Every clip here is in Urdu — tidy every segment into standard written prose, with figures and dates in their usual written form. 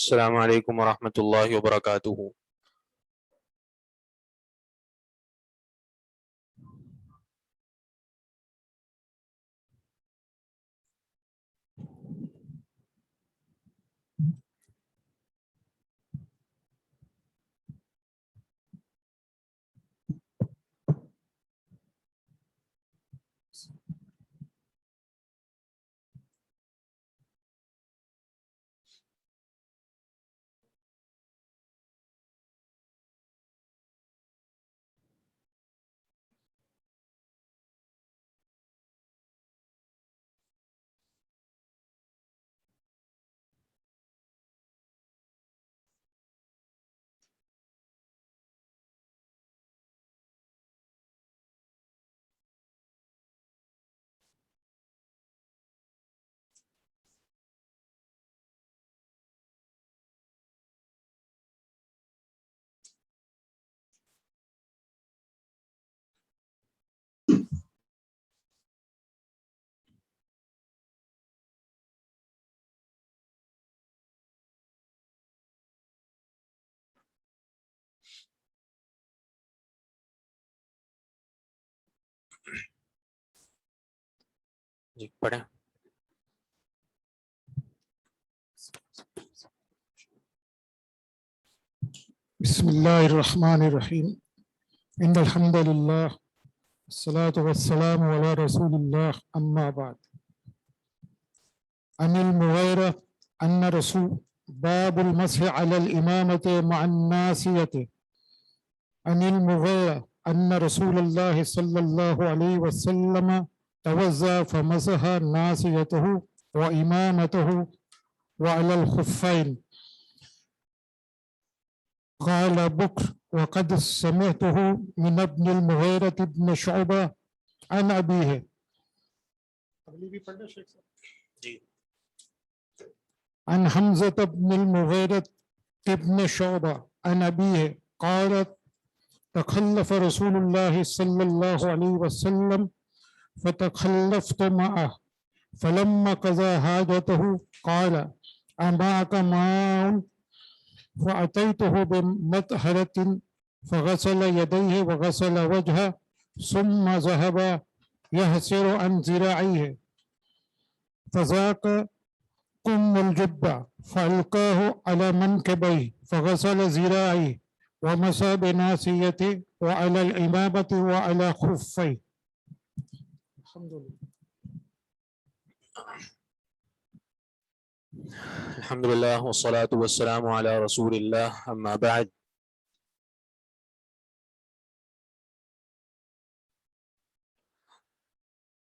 السلام علیکم ورحمۃ اللہ وبرکاتہ۔ جی پڑھیں۔ بسم اللہ الرحمن الرحیم ان الحمد للہ والصلاة والسلام علی رسول اللہ اما بعد عن المغیرہ ان رسول باب المسح علی الامامۃ مع الناسیۃ عن المغیرہ ان رسول اللہ صلی اللہ علیہ وسلم توضأ فمسح ناسیتہ وامامتہ وعلی الخفین قال بكر وقد سمعته من ابن المغيرة بن شعبة عن أبيه عن حمزة بن المغيرة بن شعبة عن أبيه قال تخلف رسول الله صلى الله عليه وسلم فتخلفت معه فلما قضى حاجته قال أمعك ماء فأتيته بمطهرة فغسل يديه وغسل وجهه ثم ذهب يهسر عن ذراعيه فذاق قم الجبة فألقاه على منكبيه فغسل ذراعيه ومسح بناصيته وعلى الإمامة وعلى خفيه. الحمد لله. الحمدللہ والصلاة والسلام علی رسول اللہ اما بعد۔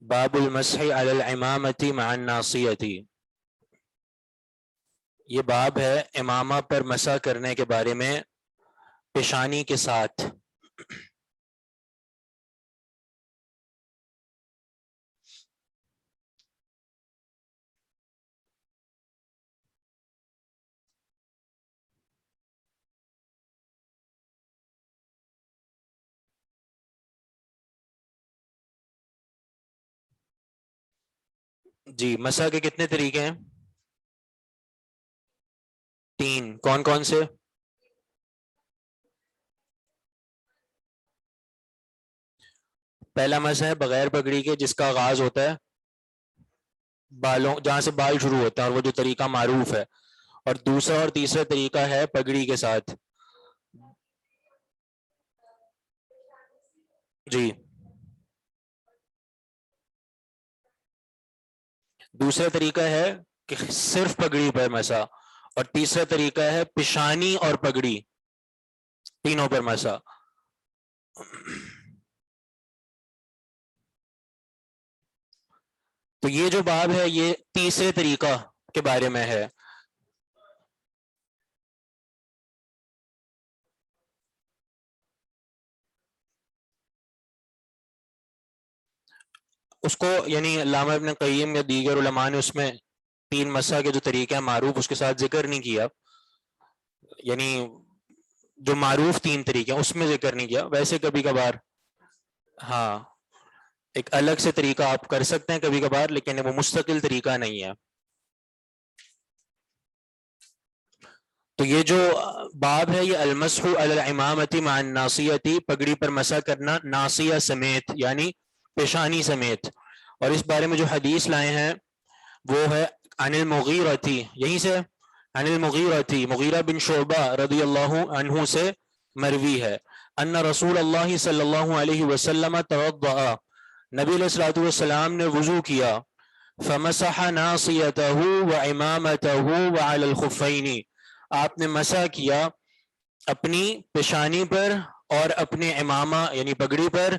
باب المسح علی الامامۃ مع الناصیۃ، یہ باب ہے امامہ پر مسح کرنے کے بارے میں پیشانی کے ساتھ۔ جی مسح کے کتنے طریقے ہیں؟ 3۔ کون کون سے؟ پہلا مسح ہے بغیر پگڑی کے، جس کا آغاز ہوتا ہے بالوں، جہاں سے بال شروع ہوتا ہے، اور وہ جو طریقہ معروف ہے۔ اور دوسرا اور تیسرا طریقہ ہے پگڑی کے ساتھ۔ جی دوسرا طریقہ ہے کہ صرف پگڑی پر مسح، اور تیسرا طریقہ ہے پیشانی اور پگڑی تینوں پر مسح۔ تو یہ جو باب ہے یہ تیسرے طریقہ کے بارے میں ہے۔ اس کو یعنی علامہ ابن قیم یا دیگر علماء نے اس میں 3 مسح کے جو طریقے ہیں معروف، اس کے ساتھ ذکر نہیں کیا، یعنی جو معروف 3 طریقے ہیں اس میں ذکر نہیں کیا۔ ویسے کبھی کبھار ہاں ایک الگ سے طریقہ آپ کر سکتے ہیں کبھی کبھار، لیکن وہ مستقل طریقہ نہیں ہے۔ تو یہ جو باب ہے یہ المسح علی العمامۃ مع الناصیۃ، پگڑی پر مسح کرنا ناصیہ سمیت یعنی پیشانی سمیت. اور اس بارے میں جو حدیث لائے ہیں وہ ہے عن المغیرۃ، یہیں سے عن المغیرۃ، مغیرہ بن شعبہ رضی اللہ عنہ سے مروی ہے، ان رسول اللہ صلی اللہ علیہ وسلم توضأ، نبی علیہ الصلوۃ والسلام نے وضو کیا، فمسح ناصیتہ وعمامتہ وعلی الخفین، آپ نے مسح کیا اپنی پیشانی پر اور اپنے امامہ یعنی پگڑی پر،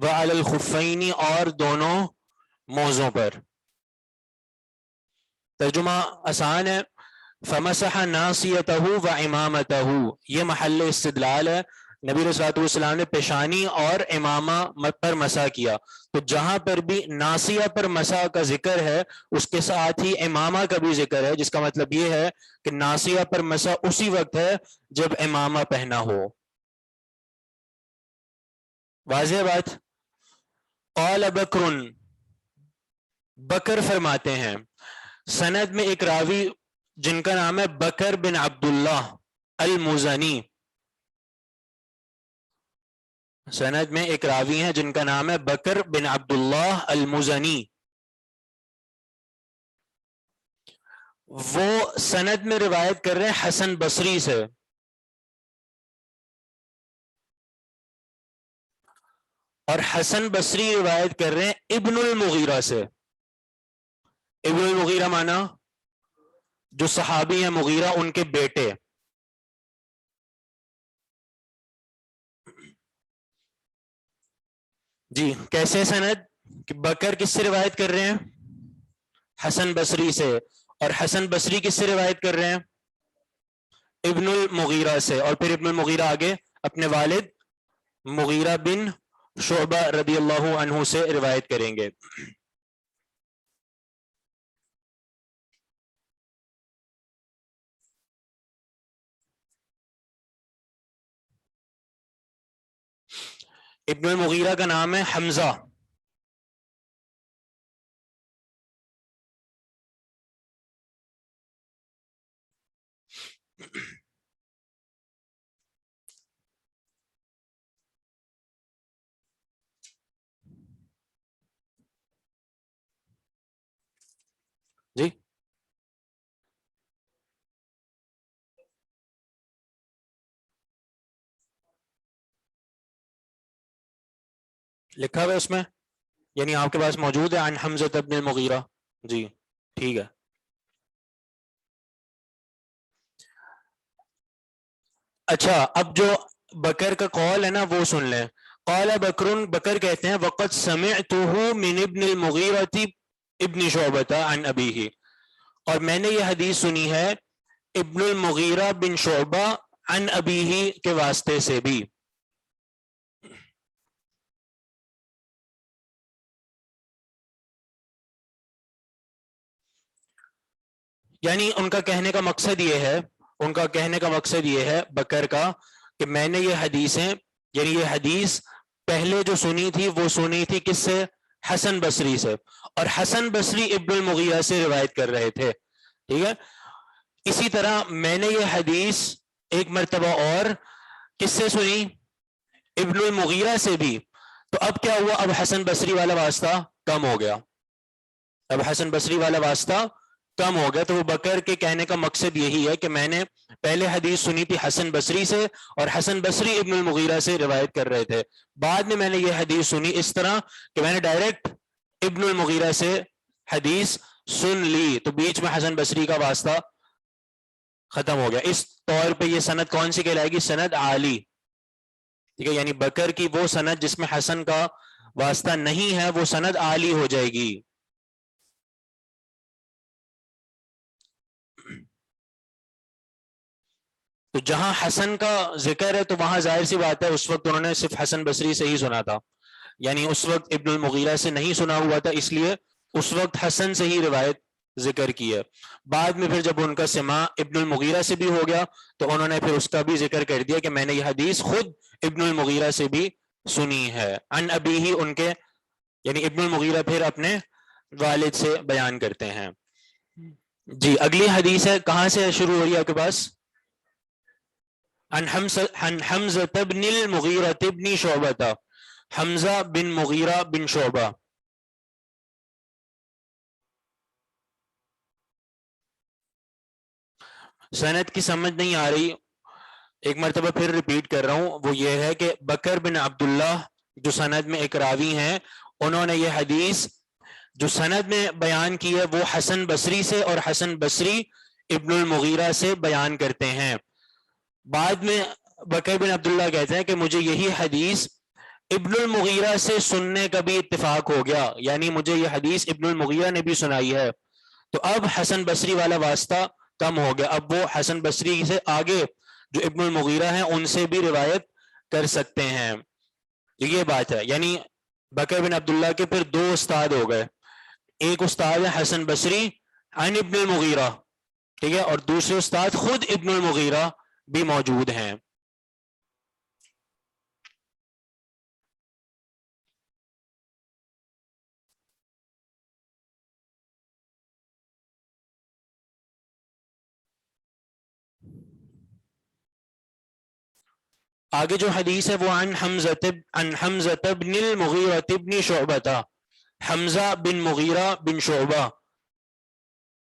وعلی الخفین اور دونوں موزوں پر. ترجمہ آسان ہے، فمسح ناصیتہ وعمامتہ، یہ محل استدلال ہے. نبی علیہ الصلوۃ والسلام نے پیشانی اور امامہ پر مسح کیا، تو جہاں پر بھی ناصیہ پر مسح کا ذکر ہے اس کے ساتھ ہی امامہ کا بھی ذکر ہے، جس کا مطلب یہ ہے کہ ناصیہ پر مسح اسی وقت ہے جب امامہ پہنا ہو. واضح بات. قال بکر، بکر فرماتے ہیں، سند میں ایک راوی جن کا نام ہے بکر بن عبداللہ المزنی، سند میں ایک راوی ہیں جن کا نام ہے بکر بن عبداللہ المزنی، وہ سند میں روایت کر رہے ہیں حسن بصری سے، اور حسن بصری روایت کر رہے ہیں ابن المغیرہ سے. ابن المغیرہ مانا جو صحابی ہیں مغیرہ ان کے بیٹے. جی کیسے سند کہ بکر کس سے روایت کر رہے ہیں؟ حسن بصری سے، اور حسن بصری کس سے روایت کر رہے ہیں؟ ابن المغیرہ سے، اور پھر ابن المغیرہ آگے اپنے والد مغیرہ بن شعبہ رضی اللہ عنہ سے روایت کریں گے. ابن المغیرہ کا نام ہے حمزہ. جی لکھا ہوا ہے اس میں، یعنی آپ کے پاس موجود ہے عن حمزہ بن المغیرہ؟ جی ٹھیک ہے. اچھا اب جو بکر کا قول ہے نا وہ سن لیں. قال بکر، بکر کہتے ہیں وقد سمعته من ابن المغیرہ ابن شعبہ عن ابیہ، اور میں نے یہ حدیث سنی ہے ابن المغیرہ بن شعبہ عن ابیہ کے واسطے سے بھی. یعنی ان کا کہنے کا مقصد یہ ہے، ان کا کہنے کا مقصد یہ ہے بکر کا کہ میں نے یہ حدیثیں یعنی یہ حدیث پہلے جو سنی تھی وہ سنی تھی کس سے؟ حسن بصری سے، اور حسن بصری ابن المغیرہ سے روایت کر رہے تھے. ٹھیک ہے، اسی طرح میں نے یہ حدیث ایک مرتبہ اور کس سے سنی؟ ابن المغیرہ سے بھی. تو اب کیا ہوا؟ اب حسن بصری والا واسطہ کم ہو گیا، اب حسن بصری والا واسطہ کم ہو گیا. تو وہ بکر کے کہنے کا مقصد یہی ہے کہ میں نے پہلے حدیث سنی تھی حسن بصری سے، اور حسن بصری ابن المغیرہ سے روایت کر رہے تھے، بعد میں میں نے یہ حدیث سنی اس طرح کہ میں نے ڈائریکٹ ابن المغیرہ سے حدیث سن لی، تو بیچ میں حسن بصری کا واسطہ ختم ہو گیا. اس طور پہ یہ سند کون سی کہلائے گی؟ سند عالی. ٹھیک ہے، یعنی بکر کی وہ سند جس میں حسن کا واسطہ نہیں ہے وہ سند عالی ہو جائے گی. تو جہاں حسن کا ذکر ہے تو وہاں ظاہر سی بات ہے اس وقت انہوں نے صرف حسن بصری سے ہی سنا تھا، یعنی اس وقت ابن المغیرہ سے نہیں سنا ہوا تھا، اس لیے اس وقت حسن سے ہی روایت ذکر کی ہے. بعد میں پھر جب ان کا سماع ابن المغیرہ سے بھی ہو گیا تو انہوں نے پھر اس کا بھی ذکر کر دیا کہ میں نے یہ حدیث خود ابن المغیرہ سے بھی سنی ہے. عن ابیہ ان کے یعنی ابن المغیرہ پھر اپنے والد سے بیان کرتے ہیں. جی اگلی حدیث ہے، کہاں سے شروع ہو رہی ہے آپ کے پاس؟ عن حمزة بن المغيرة بن شعبة، حمزہ بن مغیرہ بن شعبہ. سند کی سمجھ نہیں آ رہی، ایک مرتبہ پھر ریپیٹ کر رہا ہوں، وہ یہ ہے کہ بکر بن عبداللہ جو سند میں ایک راوی ہیں، انہوں نے یہ حدیث جو سند میں بیان کی ہے وہ حسن بصری سے، اور حسن بصری ابن المغیرہ سے بیان کرتے ہیں. بعد میں بکر بن عبداللہ کہتے ہیں کہ مجھے یہی حدیث ابن المغیرہ سے سننے کا بھی اتفاق ہو گیا، یعنی مجھے یہ حدیث ابن المغیرہ نے بھی سنائی ہے. تو اب حسن بصری والا واسطہ کم ہو گیا، اب وہ حسن بصری سے آگے جو ابن المغیرہ ہیں ان سے بھی روایت کر سکتے ہیں. یہ بات ہے، یعنی بکر بن عبداللہ کے پھر دو استاد ہو گئے، ایک استاد ہے حسن بصری عن ابن المغیرہ، ٹھیک ہے، اور دوسرے استاد خود ابن المغیرہ بھی موجود ہیں. آگے جو حدیث ہے وہ عن حمزة بن المغیرة بن شعبہ، حمزہ بن مغیرہ بن شعبہ،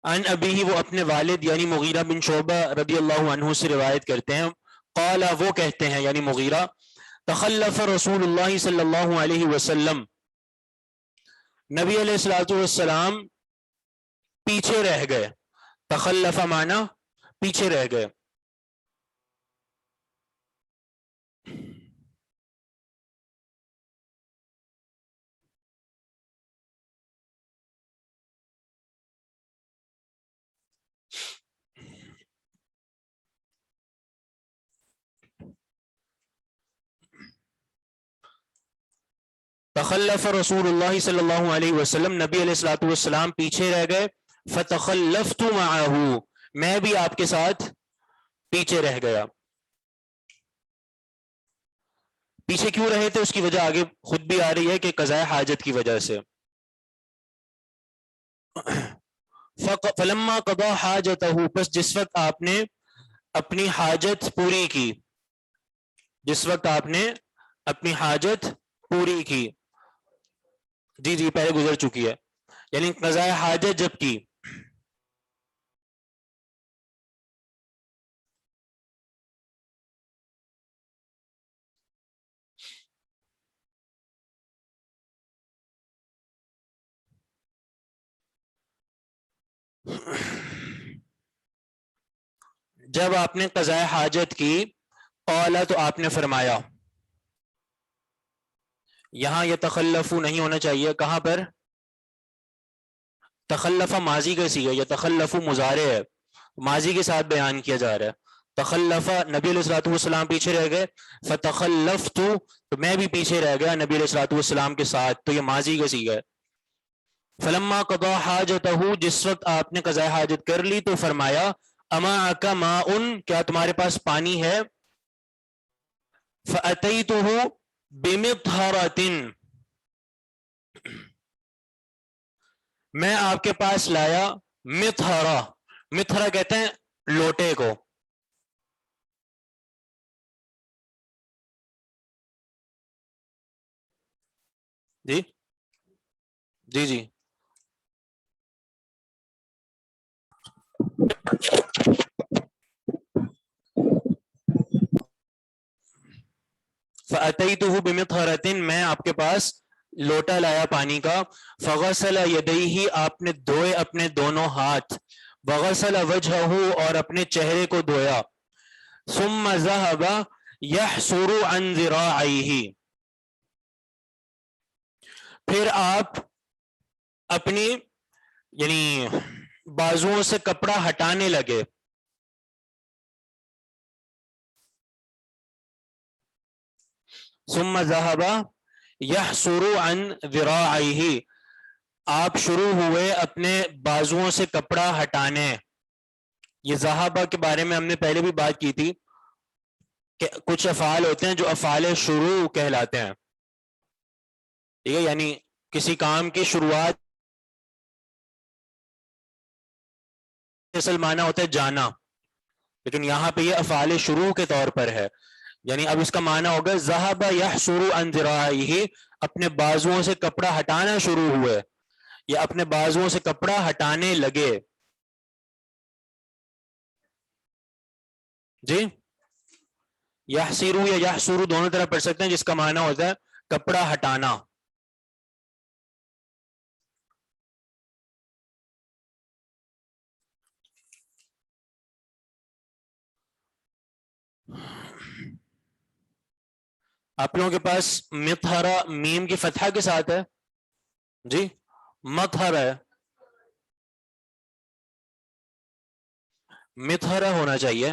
عن ابیہ وہ اپنے والد یعنی مغیرہ بن شعبہ رضی اللہ عنہ سے روایت کرتے ہیں. قال وہ کہتے ہیں یعنی مغیرہ، تخلف رسول اللہ صلی اللہ علیہ وسلم، نبی علیہ الصلوۃ والسلام پیچھے رہ گئے. تخلف معنی پیچھے رہ گئے. تخلف رسول اللہ صلی اللہ علیہ وسلم، نبی علیہ الصلوۃ والسلام پیچھے رہ گئے. فتخلفت معه، میں بھی آپ کے ساتھ پیچھے رہ گیا. پیچھے کیوں رہے تھے اس کی وجہ آگے خود بھی آ رہی ہے کہ قضاء حاجت کی وجہ سے. فلما قضا حاجته، بس جس وقت آپ نے اپنی حاجت پوری کی، جس وقت آپ نے اپنی حاجت پوری کی، جی جی پہلے گزر چکی ہے، یعنی قضاء حاجت جب کی. جب آپ نے قضاء حاجت کی، قال تو آپ نے فرمایا، یہاں یہ تخلف نہیں ہونا چاہیے، کہاں پر تخلف ماضی کا صیغہ، یہ تخلف مضارع ہے، ماضی کے ساتھ بیان کیا جا رہا ہے. تخلف نبی علیہ الصلوۃ والسلام پیچھے رہ گئے، فتخلفت تو میں بھی پیچھے رہ گیا نبی علیہ الصلوۃ والسلام کے ساتھ، تو یہ ماضی کا صیغہ ہے. فلما قضا حاجتہ، جس وقت آپ نے قضاء حاجت کر لی تو فرمایا، امعک ماء، کیا تمہارے پاس پانی ہے؟ فأتیتہ بمطہرۃ، میں آپ کے پاس لایا مطہرہ، مطہرہ کہتے ہیں لوٹے کو، جی جی جی فأتیتہ بمطہرۃ، میں آپ کے پاس لوٹا لایا پانی کا. فغسل یدیہ، آپ نے دھوئے اپنے دونوں ہاتھ. وغسل وجہہ، اور اپنے چہرے کو دھویا. ثم ذهب يحصر عن ذراعیہ، پھر آپ اپنی یعنی بازوؤں سے کپڑا ہٹانے لگے. ثم ذهب يحصر عن ذراعیہ، آپ شروع ہوئے اپنے بازوؤں سے کپڑا ہٹانے. یہ ذہابہ کے بارے میں ہم نے پہلے بھی بات کی تھی کہ کچھ افعال ہوتے ہیں جو افعال شروع کہلاتے ہیں، ٹھیک ہے، یعنی کسی کام کی شروعات اصل معنی ہوتا ہے جانا، لیکن یہاں پہ یہ افعال شروع کے طور پر ہے. یعنی اب اس کا معنی ہوگا ذہب یحسر عن ذراعیہ، اپنے بازوؤں سے کپڑا ہٹانا شروع ہوئے یا اپنے بازوؤں سے کپڑا ہٹانے لگے. جی یحسرو یا یحسرو دونوں طرح پڑھ سکتے ہیں، جس کا معنی ہوتا ہے کپڑا ہٹانا. آپ لوگوں کے پاس مطہرہ میم کی فتحہ کے ساتھ ہے؟ جی مطہرہ ہے، مطہرہ ہونا چاہیے.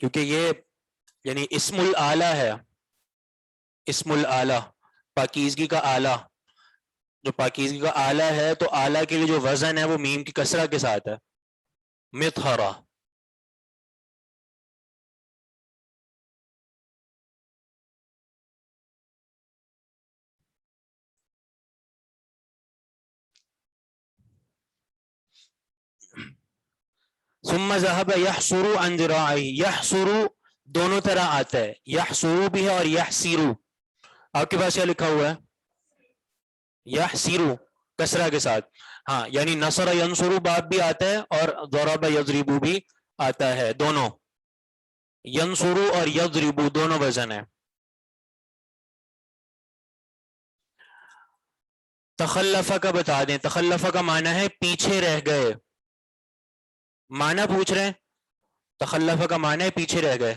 کیونکہ یہ یعنی اسم الآلہ ہے، اسم الآلہ پاکیزگی کا آلہ. جو پاکیزگی کا آلہ ہے تو آلہ کے لیے جو وزن ہے وہ میم کی کسرہ کے ساتھ ہے، مطہرہ. ثم ذهب يحسر عن ذراعيه، يحسر دونوں طرح آتا ہے، يحسر بھی ہے اور يحسر. آپ کے پاس کیا لکھا ہوا ہے؟ يحسر کسرہ کے ساتھ. ہاں یعنی نصر ینصر باب بھی آتا ہے اور ضرب یضرب بھی آتا ہے، دونوں ینصر اور یضرب دونوں وزن ہے. تخلفہ کا بتا دیں، تخلفہ کا معنی ہے پیچھے رہ گئے. معنی پوچھ رہے ہیں، تخلفہ کا معنی ہے پیچھے رہ گئے.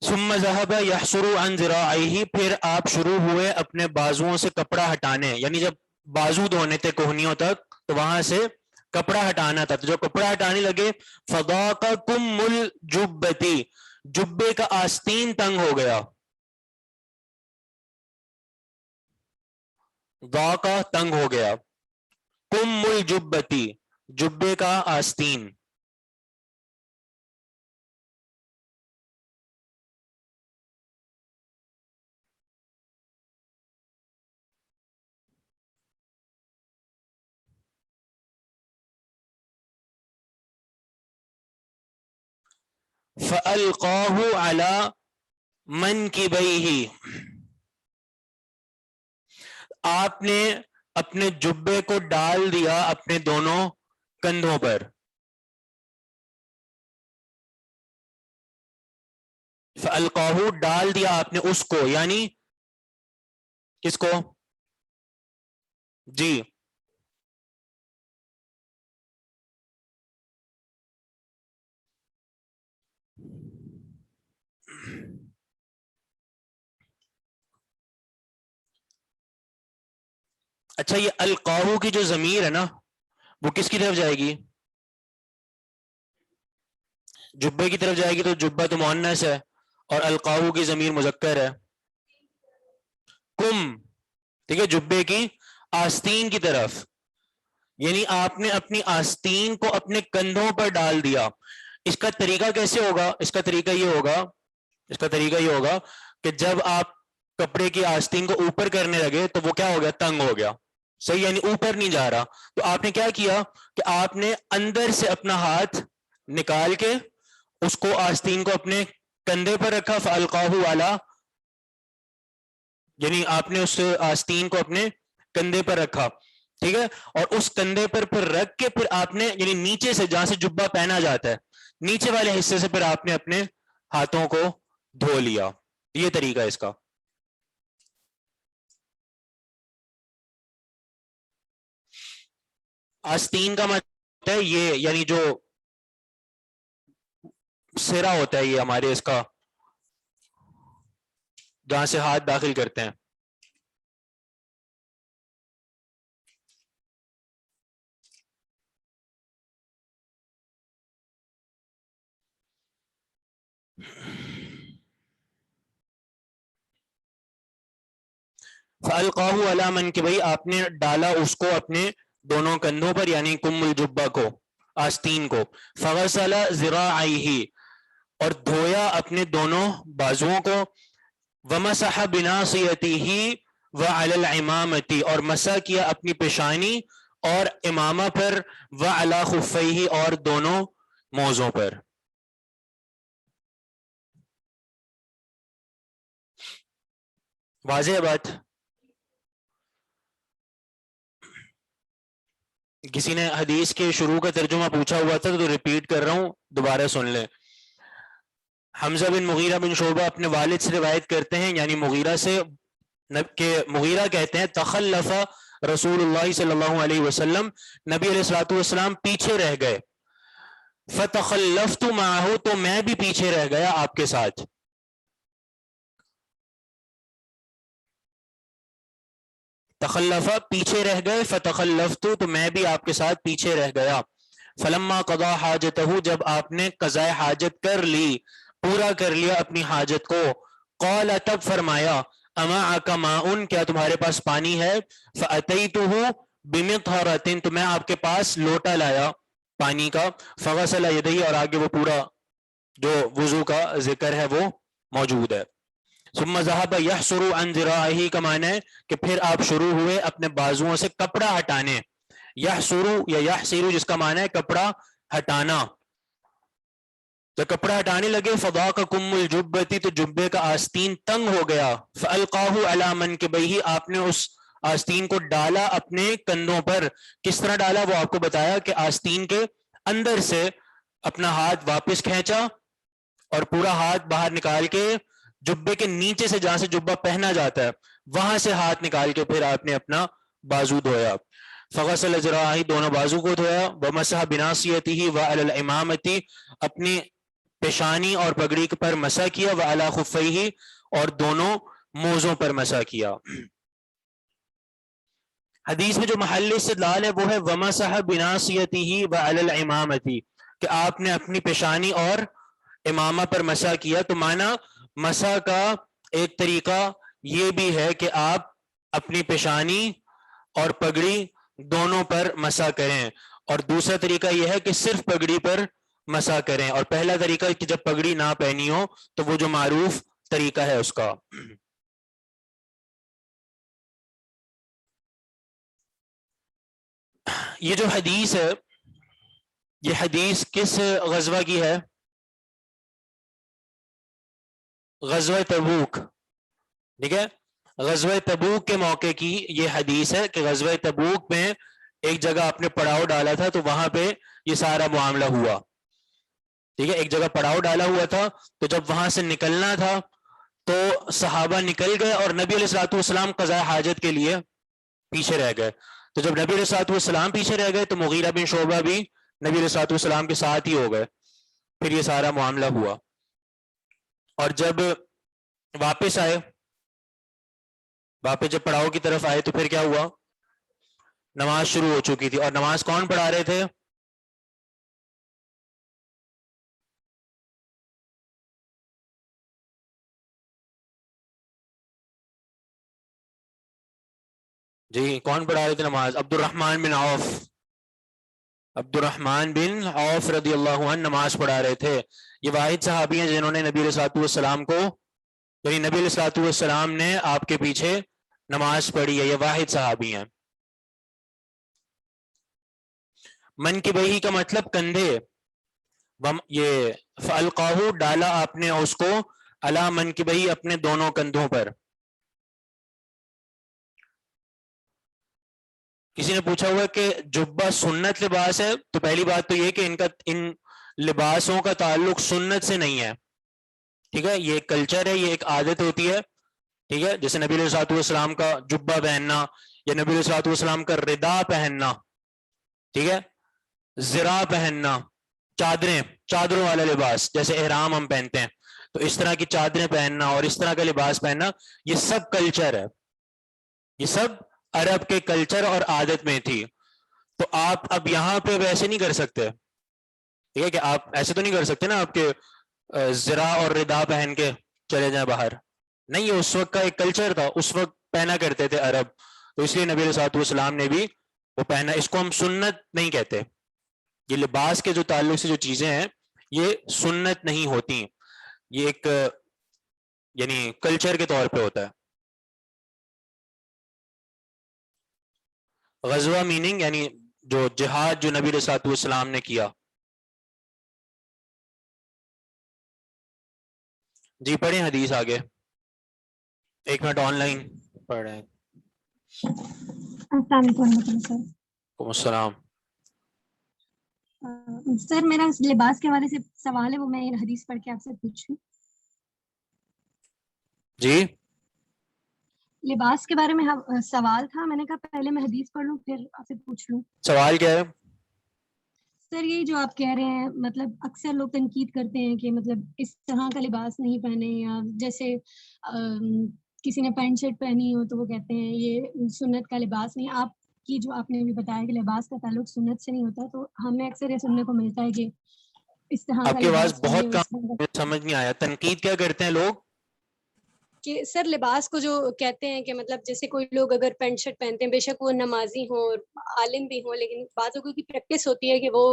ثم ذهب يحسر عن ذراعيه، پھر آپ شروع ہوئے اپنے بازوؤں سے کپڑا ہٹانے. یعنی جب بازو دھونے تھے کوہنیوں تک تو وہاں سے کپڑا ہٹانا تھا، تو جو کپڑا ہٹانے لگے فضاقكم الجبتی، جبے کا آستین تنگ ہو گیا. ضاقہ تنگ ہو گیا، کم الجبتی جبے کا آستین. فَأَلْقَاهُ عَلَى مَنْكِبَيْهِ، آپ نے اپنے جبے کو ڈال دیا اپنے دونوں کندھوں پر. فَأَلْقَاهُ ڈال دیا آپ نے اس کو، یعنی کس کو؟ جی اچھا، یہ القاہو کی جو ضمیر ہے نا وہ کس کی طرف جائے گی؟ جبے کی طرف جائے گی، تو جبہ تو مؤنث ہے اور القاہو کی ضمیر مذکر ہے. کم، ٹھیک ہے، جبے کی آستین کی طرف. یعنی آپ نے اپنی آستین کو اپنے کندھوں پر ڈال دیا. اس کا طریقہ کیسے ہوگا؟ اس کا طریقہ یہ ہوگا کہ جب آپ کپڑے کی آستین کو اوپر کرنے لگے تو وہ کیا ہو گیا؟ تنگ ہو گیا. صحیح، یعنی اوپر نہیں جا رہا. تو آپ نے کیا کیا کہ آپ نے اندر سے اپنا ہاتھ نکال کے اس کو آستین کو اپنے کندھے پر رکھا. فَأَلْقَاهُ عَلَى، یعنی آپ نے اس آستین کو اپنے کندھے پر رکھا، ٹھیک ہے. اور اس کندھے پر پھر رکھ کے پھر آپ نے یعنی نیچے سے جہاں سے جبہ پہنا جاتا ہے نیچے والے حصے سے پھر آپ نے اپنے ہاتھوں کو دھو لیا. یہ طریقہ ہے اس کا. آستین کا مطلب ہے یہ، یعنی جو سرا ہوتا ہے یہ ہمارے اس کا جہاں سے ہاتھ داخل کرتے ہیں. فَأَلْقَاهُ عَلَى مَنْكِبَيْهِ، آپ نے ڈالا اس کو اپنے دونوں کندھوں پر، یعنی کم الجبہ کو. آستین کو. فغسل ذراعیہ اور دھویا اپنے دونوں بازوؤں کو. ومسح بناصیتہ وعلی العمامۃ اور مسح کیا اپنی پیشانی اور امامہ پر. وعلی خفیہ اور دونوں موزوں پر. واضح بات. کسی نے حدیث کے شروع کا ترجمہ پوچھا ہوا تھا تو ریپیٹ کر رہا ہوں, دوبارہ سن لیں. حمزہ بن مغیرہ بن شعبہ اپنے والد سے روایت کرتے ہیں, یعنی مغیرہ سے, کہ مغیرہ کہتے ہیں تخلف رسول اللہ صلی اللہ علیہ وسلم, نبی علیہ الصلوۃ والسلام پیچھے رہ گئے. فتخلفت معه تو میں بھی پیچھے رہ گیا آپ کے ساتھ. تخلف پیچھے رہ گئے, فتخلفت تو میں بھی آپ کے ساتھ پیچھے رہ گیا. فلما قضا حاجتہ جب آپ نے قضاء حاجت کر لی, پورا کر لیا اپنی حاجت کو. قال تب فرمایا امعک ماء کیا تمہارے پاس پانی ہے. فاتیتہ بمطہرۃ تو میں آپ کے پاس لوٹا لایا پانی کا. فغسل یدیہ اور آگے وہ پورا جو وضو کا ذکر ہے وہ موجود ہے. ثم ذهب يحسر عن ذراعه کا معنی ہے کہ پھر آپ شروع ہوئے اپنے بازوؤں سے کپڑا ہٹانے. یحسر یا یحسر جس کا معنی ہے کپڑا ہٹانا. جب کپڑا ہٹانے لگے فضاق کم الجبتی تو جبے کا آستین تنگ ہو گیا. فالقاہ علی منکبیہ آپ نے اس آستین کو ڈالا اپنے کندھوں پر. کس طرح ڈالا وہ آپ کو بتایا کہ آستین کے اندر سے اپنا ہاتھ واپس کھینچا اور پورا ہاتھ باہر نکال کے جبے کے نیچے سے جہاں سے جبہ پہنا جاتا ہے وہاں سے ہاتھ نکال کے پھر آپ نے اپنا بازو دھویا. فغسل ذراعیہ دونوں بازو کو دھویا. ومسح بناصیتہ وعلی العمامۃ اپنی پیشانی اور پگڑی پر مسح کیا. وعلی خفیہ اور دونوں موزوں پر مسح کیا. حدیث میں جو محل استدلال ہے وہ ہے ومسح بناصیتہ وعلی العمامۃ کہ آپ نے اپنی پیشانی اور امامہ پر مسح کیا. تو معنی مسح کا ایک طریقہ یہ بھی ہے کہ آپ اپنی پیشانی اور پگڑی دونوں پر مسح کریں, اور دوسرا طریقہ یہ ہے کہ صرف پگڑی پر مسح کریں, اور پہلا طریقہ کہ جب پگڑی نہ پہنی ہو تو وہ جو معروف طریقہ ہے اس کا. یہ جو حدیث ہے یہ حدیث کس غزوہ کی ہے؟ غزوہ تبوک. ٹھیک ہے, غزوہ تبوک کے موقع کی یہ حدیث ہے کہ غزوہ تبوک میں ایک جگہ آپ نے پڑاؤ ڈالا تھا تو وہاں پہ یہ سارا معاملہ ہوا. ٹھیک ہے, ایک جگہ پڑاؤ ڈالا ہوا تھا تو جب وہاں سے نکلنا تھا تو صحابہ نکل گئے اور نبی علیہ الصلوۃ والسلام قضاء حاجت کے لیے پیچھے رہ گئے. تو جب نبی علیہ الصلوۃ والسلام پیچھے رہ گئے تو مغیرہ بن شعبہ بھی نبی علیہ الصلوۃ والسلام کے ساتھ ہی ہو گئے. پھر یہ سارا معاملہ ہوا, اور جب واپس آئے, واپس جب پڑاؤ کی طرف آئے تو پھر کیا ہوا, نماز شروع ہو چکی تھی. اور نماز کون پڑھا رہے تھے؟ جی کون پڑھا رہے تھے نماز؟ عبد الرحمن بن عوف. عبد الرحمن بن عوف رضی اللہ عنہ نماز پڑھا رہے تھے. یہ واحد صحابی ہیں جنہوں نے نبی علیہ الصلوۃ والسلام کو, یعنی نبی علیہ الصلوۃ والسلام نے آپ کے پیچھے نماز پڑھی ہے. یہ واحد صحابی ہیں. منکبیہ کا مطلب کندھے. یہ فالقاہ ڈالا آپ نے اس کو, علی منکبیہ اپنے دونوں کندھوں پر. کسی نے پوچھا ہوا کہ جبہ سنت لباس ہے, تو پہلی بات تو یہ کہ ان لباسوں کا تعلق سنت سے نہیں ہے. ٹھیک ہے, یہ ایک کلچر ہے, یہ ایک عادت ہوتی ہے. ٹھیک ہے, جیسے نبی علیہ الصلوۃ والسلام کا جبہ پہننا یا نبی علیہ الصلوۃ والسلام کا ردا پہننا. ٹھیک ہے, زرا پہننا, چادریں, چادروں والا لباس جیسے احرام ہم پہنتے ہیں تو اس طرح کی چادریں پہننا اور اس طرح کا لباس پہننا, یہ سب کلچر ہے. یہ سب عرب کے کلچر اور عادت میں تھی. تو آپ اب یہاں پہ ویسے نہیں کر سکتے. ٹھیک ہے, کہ آپ ایسے تو نہیں کر سکتے نا آپ کے زرا اور ردا پہن کے چلے جائیں باہر. نہیں, یہ اس وقت کا ایک کلچر تھا, اس وقت پہنا کرتے تھے عرب, تو اس لیے نبی علیہ الصلوۃ والسلام نے بھی وہ پہنا. اس کو ہم سنت نہیں کہتے. یہ لباس کے جو تعلق سے جو چیزیں ہیں یہ سنت نہیں ہوتی، یہ ایک یعنی کلچر کے طور پہ ہوتا ہے. غزوہ میننگ یعنی جو جہاد جو نبی علیہ السلام نے کیا. جی پڑھیں حدیث آگے، 1 منٹ آن لائن پڑھ رہے ہیں. السلام علیکم ورحمۃ اللہ سر. وعلیکم السلام. سر میرا لباس کے حوالے سے سوال ہے، وہ میں حدیث پڑھ کے آپ سے پوچھوں. جی لباس کے بارے میں سوال تھا، میں نے کہا پہلے میں حدیث پڑھ لوں پھر آپ سے پوچھ لوں. سوال کیا ہے؟ سر یہ جو آپ کہہ رہے ہیں، مطلب اکثر لوگ تنقید کرتے ہیں کہ مطلب اس طرح کا لباس نہیں پہنے، یا جیسے کسی نے پینٹ شرٹ پہنی ہو تو وہ کہتے ہیں یہ سنت کا لباس نہیں. آپ کی جو آپ نے بھی بتایا کہ لباس کا تعلق سنت سے نہیں ہوتا، تو ہمیں اکثر یہ سننے کو ملتا ہے کہ اس طرح آپ کا کی آواز لباس بہت پہنے. کم، سمجھ نہیں آیا. تنقید کیا کرتے ہیں لوگ؟ کہ سر لباس کو جو کہتے ہیں کہ مطلب جیسے کوئی لوگ اگر پینٹ شرٹ پہنتے ہیں، بے شک وہ نمازی ہوں اور عالم بھی ہوں، لیکن بعض لوگوں کی پریکٹس ہوتی ہے کہ وہ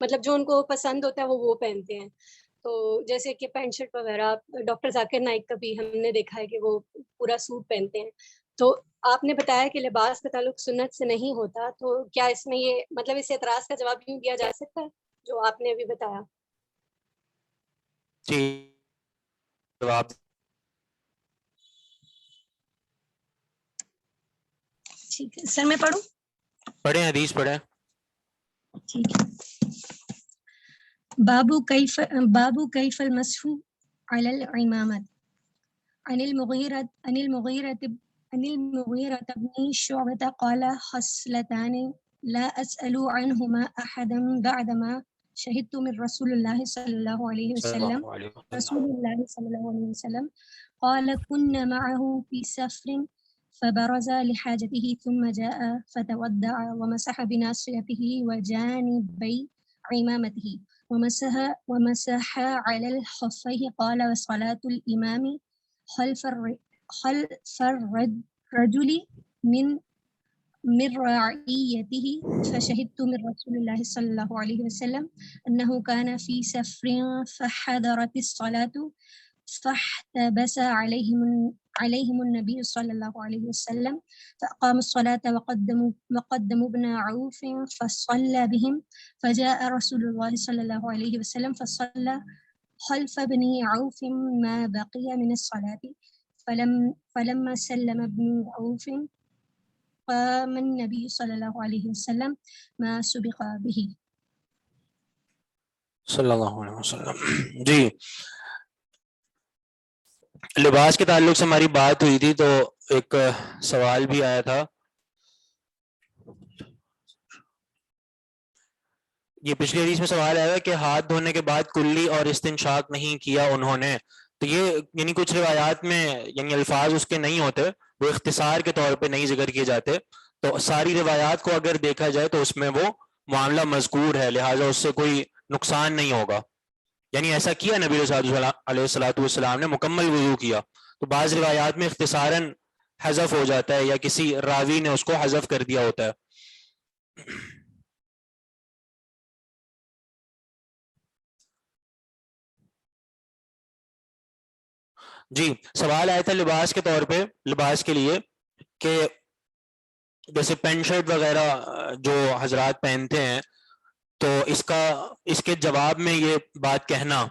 مطلب جو ان کو پسند ہوتا ہے وہ پہنتے ہیں. تو جیسے کہ پینٹ شرٹ وغیرہ ڈاکٹر ذاکر نائک کا بھی ہم نے دیکھا ہے کہ وہ پورا سوٹ پہنتے ہیں. تو آپ نے بتایا کہ لباس کا تعلق سنت سے نہیں ہوتا، تو کیا اس میں یہ مطلب اس اعتراض کا جواب یوں دیا جا سکتا ہے جو آپ نے ابھی بتایا؟ جی جواب ٹھیک ہے سر، میں پڑھوں؟ پڑھیں حدیث پڑھیں. ٹھیک ہے. باب کیف المسح علی العمامة عن المغيرة بن شعبة قال خصلتان لا أسأل عنهما أحدا بعدما شهدت من رسول الله صلى الله عليه وسلم قال كنا معه في سفر فبرز لحاجته ثم جاء فتودع ومسح بناصيته وجانبي عمامته ومسح على الخفين قال وصلاة الإمام خلف الرجل من رعيته فشهدت من رسول الله صلى الله عليه وسلم أنه كان في سفر فحضرت الصلاة فاحتبس عليهم النبي صلى الله عليه وسلم فأقام الصلاة وقدموا ابن عوف فصلى بهم فجاء رسول الله صلى الله عليه وسلم فصلى خلف ابن عوف ما بقي من الصلاة فلما سلم ابن عوف قام النبي صلى الله عليه وسلم ما سبق به. صلی اللہ علیہ وسلم. جی لباس کے تعلق سے ہماری بات ہوئی تھی تو ایک سوال بھی آیا تھا. یہ پچھلی حدیث میں سوال آیا کہ ہاتھ دھونے کے بعد کلی اور استنشاق نہیں کیا انہوں نے. تو یہ یعنی کچھ روایات میں یعنی الفاظ اس کے نہیں ہوتے، وہ اختصار کے طور پہ نہیں ذکر کیے جاتے. تو ساری روایات کو اگر دیکھا جائے تو اس میں وہ معاملہ مذکور ہے، لہٰذا اس سے کوئی نقصان نہیں ہوگا. یعنی ایسا کیا نبی علیہ الصلوۃ والسلام نے، مکمل وضو کیا. تو بعض روایات میں اختصاراً حذف ہو جاتا ہے یا کسی راوی نے اس کو حذف کر دیا ہوتا ہے. جی سوال آیا تھا لباس کے طور پہ، لباس کے لیے کہ جیسے پینٹ شرٹ وغیرہ جو حضرات پہنتے ہیں تو اس کے جواب میں یہ بات کہنا،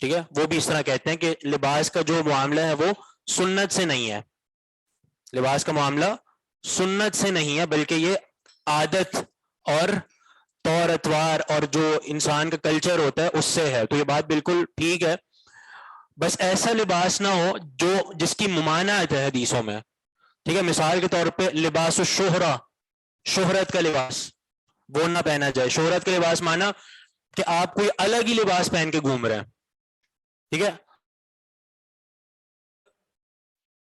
ٹھیک ہے، وہ بھی اس طرح کہتے ہیں کہ لباس کا جو معاملہ ہے وہ سنت سے نہیں ہے. لباس کا معاملہ سنت سے نہیں ہے بلکہ یہ عادت اور طور اتوار اور جو انسان کا کلچر ہوتا ہے اس سے ہے. تو یہ بات بالکل ٹھیک ہے، بس ایسا لباس نہ ہو جو جس کی ممانعت ہے حدیثوں میں. ٹھیک ہے، مثال کے طور پہ لباس الشہرہ، شہرت کا لباس، وہ نہ پہنا جائے. شہرت کا لباس مانا کہ آپ کوئی الگ ہی لباس پہن کے گھوم رہے ہیں. ٹھیک ہے،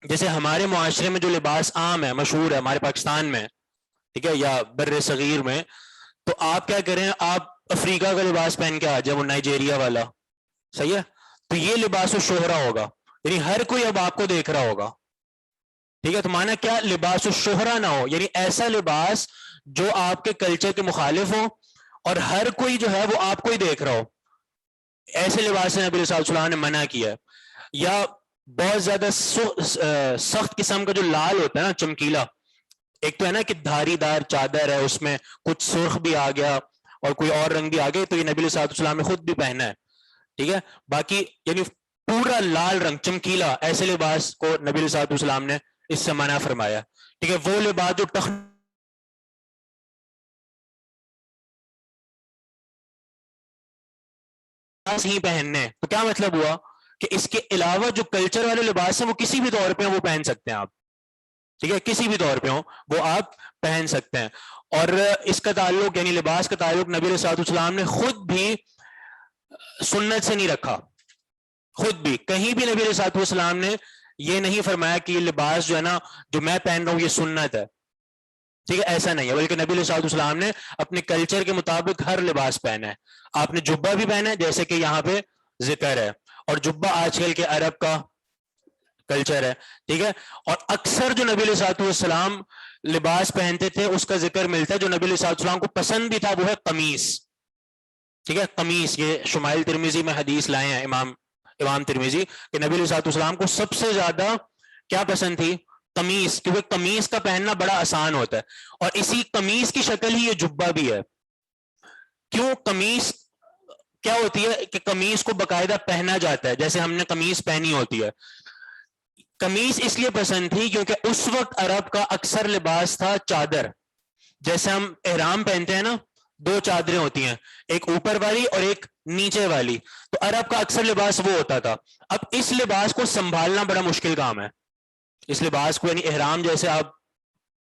جیسے ہمارے معاشرے میں جو لباس عام ہے، مشہور ہے ہمارے پاکستان میں، ٹھیک ہے، یا بر صغیر میں، تو آپ کیا کریں، آپ افریقہ کا لباس پہن کے آ جائیں، وہ نائجیریا والا، صحیح ہے، تو یہ لباس الشہرہ ہوگا، یعنی ہر کوئی اب آپ کو دیکھ رہا ہوگا. ٹھیک ہے، تو مانا کیا، لباس الشہرہ نہ ہو، یعنی ایسا لباس جو آپ کے کلچر کے مخالف ہو اور ہر کوئی جو ہے وہ آپ کو ہی دیکھ رہا ہو، ایسے لباس سے نبی صلی اللہ علیہ وسلم نے منع کیا ہے. یا بہت زیادہ سخت قسم کا جو لال ہوتا ہے نا، چمکیلا، ایک تو ہے نا کہ دھاری دار چادر ہے، اس میں کچھ سرخ بھی آ گیا اور کوئی اور رنگ بھی آ گیا، تو یہ نبی صلی اللہ علیہ وسلم نے خود بھی پہنا ہے. ٹھیک ہے، باقی یعنی پورا لال رنگ چمکیلا ایسے لباس کو نبی صلی اللہ علیہ وسلم نے اس سے منع فرمایا. ٹھیک ہے، وہ لباس جو ہی پہننے، تو کیا مطلب ہوا کہ اس کے علاوہ جو کلچر والے لباس ہیں وہ کسی بھی طور پہ وہ پہن سکتے ہیں آپ. ٹھیک ہے، کسی بھی طور پہ ہوں وہ آپ پہن سکتے ہیں. اور اس کا تعلق یعنی لباس کا تعلق نبی صلی اللہ علیہ وسلم نے خود بھی سنت سے نہیں رکھا. خود بھی کہیں بھی نبی صلی اللہ علیہ وسلم نے یہ نہیں فرمایا کہ یہ لباس جو ہے نا جو میں پہن رہا ہوں یہ سنت ہے. ٹھیک ہے، ایسا نہیں ہے، بلکہ نبی صلی اللہ علیہ وسلم نے اپنے کلچر کے مطابق ہر لباس پہنا ہے. آپ نے جبہ بھی پہنا ہے جیسے کہ یہاں پہ ذکر ہے، اور جبہ آج کل کے عرب کا کلچر ہے. ٹھیک ہے، اور اکثر جو نبی صلی اللہ علیہ وسلم لباس پہنتے تھے اس کا ذکر ملتا ہے جو نبی صلی اللہ علیہ وسلم کو پسند بھی تھا، وہ ہے قمیص. ٹھیک ہے، قمیص، یہ شمائل ترمذی میں حدیث لائے ہیں امام ترمذی کہ نبی صلی اللہ علیہ وسلم کو سب سے زیادہ کیا پسند تھی؟ قمیص، کیونکہ قمیص کا پہننا بڑا آسان ہوتا ہے، اور اسی قمیص کی شکل ہی یہ جبہ بھی ہے. کیوں؟ قمیص کیا ہوتی ہے کہ قمیص کو باقاعدہ پہنا جاتا ہے، جیسے ہم نے قمیص پہنی ہوتی ہے. قمیص اس لیے پسند تھی کیونکہ اس وقت عرب کا اکثر لباس تھا چادر. جیسے ہم احرام پہنتے ہیں نا، دو چادریں ہوتی ہیں، ایک اوپر والی اور ایک نیچے والی، تو عرب کا اکثر لباس وہ ہوتا تھا. اب اس لباس کو سنبھالنا بڑا مشکل کام ہے. اس لباس کو یعنی احرام جیسے آپ